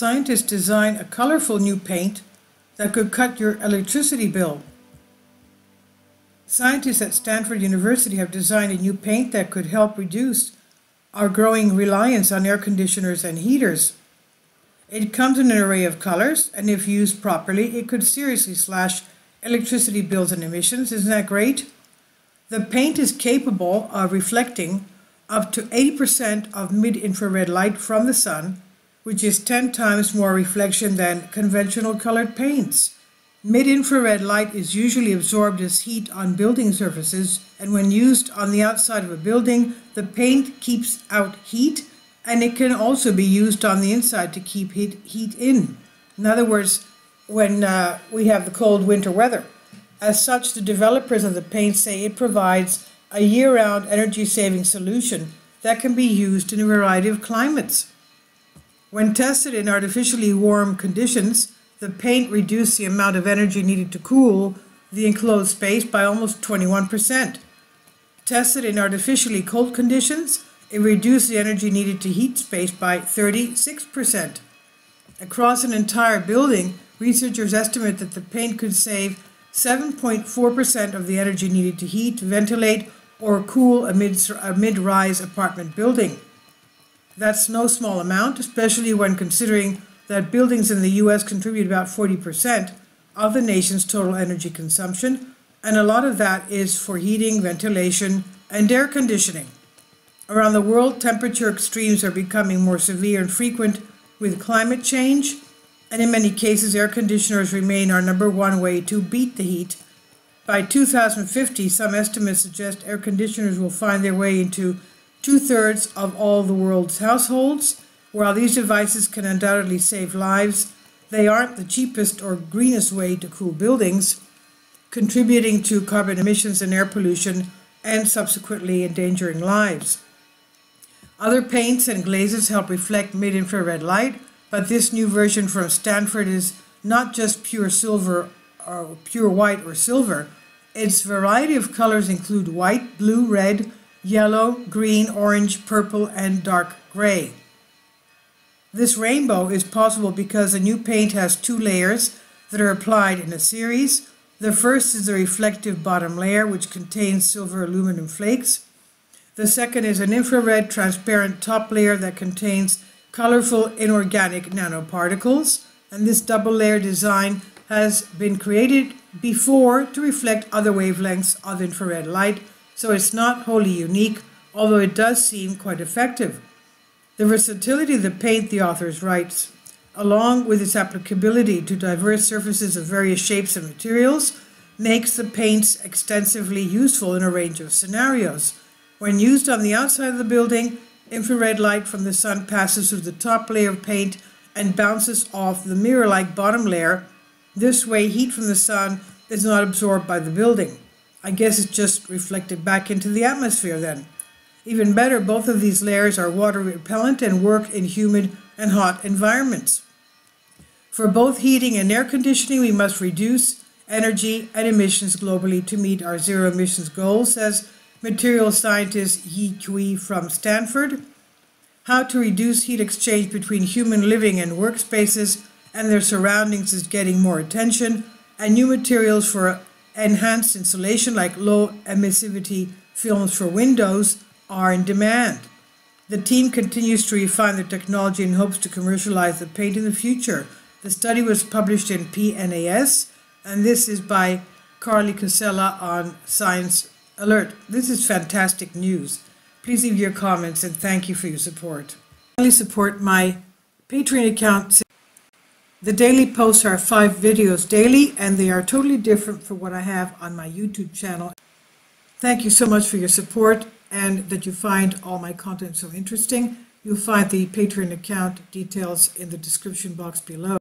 scientists designed a colorful new paint that could cut your electricity bill. Scientists at Stanford University have designed a new paint that could help reduce our growing reliance on air conditioners and heaters. It comes in an array of colors, and if used properly, it could seriously slash electricity bills and emissions. Isn't that great? The paint is capable of reflecting up to 80% of mid-infrared light from the sun, which is 10 times more reflection than conventional colored paints. Mid-infrared light is usually absorbed as heat on building surfaces, and when used on the outside of a building, the paint keeps out heat, and it can also be used on the inside to keep heat in. In other words, when we have the cold winter weather. As such, the developers of the paint say it provides a year-round energy-saving solution that can be used in a variety of climates. When tested in artificially warm conditions, the paint reduced the amount of energy needed to cool the enclosed space by almost 21%. Tested in artificially cold conditions, it reduced the energy needed to heat space by 36%. Across an entire building, researchers estimate that the paint could save 7.4% of the energy needed to heat, ventilate, or cool a mid-rise apartment building. That's no small amount, especially when considering that buildings in the U.S. contribute about 40% of the nation's total energy consumption, and a lot of that is for heating, ventilation, and air conditioning. Around the world, temperature extremes are becoming more severe and frequent with climate change, and in many cases, air conditioners remain our #1 way to beat the heat. By 2050, some estimates suggest air conditioners will find their way into 2/3 of all the world's households. While these devices can undoubtedly save lives, they aren't the cheapest or greenest way to cool buildings, contributing to carbon emissions and air pollution and subsequently endangering lives. Other paints and glazes help reflect mid-infrared light, but this new version from Stanford is not just pure silver or pure white or silver. Its variety of colors include white, blue, red, yellow, green, orange, purple, and dark gray. This rainbow is possible because the new paint has 2 layers that are applied in a series. The first is the reflective bottom layer, which contains silver aluminum flakes. The second is an infrared transparent top layer that contains colorful inorganic nanoparticles. And this double layer design has been created before to reflect other wavelengths of infrared light, so it's not wholly unique, although it does seem quite effective. The versatility of the paint, the authors writes, along with its applicability to diverse surfaces of various shapes and materials, makes the paints extensively useful in a range of scenarios. When used on the outside of the building, infrared light from the sun passes through the top layer of paint and bounces off the mirror-like bottom layer. This way, heat from the sun is not absorbed by the building. I guess it's just reflected back into the atmosphere then. Even better, both of these layers are water repellent and work in humid and hot environments. For both heating and air conditioning, we must reduce energy and emissions globally to meet our zero emissions goals, says material scientist Yi Cui from Stanford. How to reduce heat exchange between human living and workspaces and their surroundings is getting more attention, and new materials for enhanced insulation like low emissivity films for windows are in demand. The team continues to refine the technology and hopes to commercialize the paint in the future. The study was published in PNAS, and this is by Carly Casella on Science Alert. This is fantastic news. Please leave your comments, and thank you for your support. Please support my Patreon account. The daily posts are 5 videos daily, and they are totally different from what I have on my YouTube channel. Thank you so much for your support and that you find all my content so interesting. You'll find the Patreon account details in the description box below.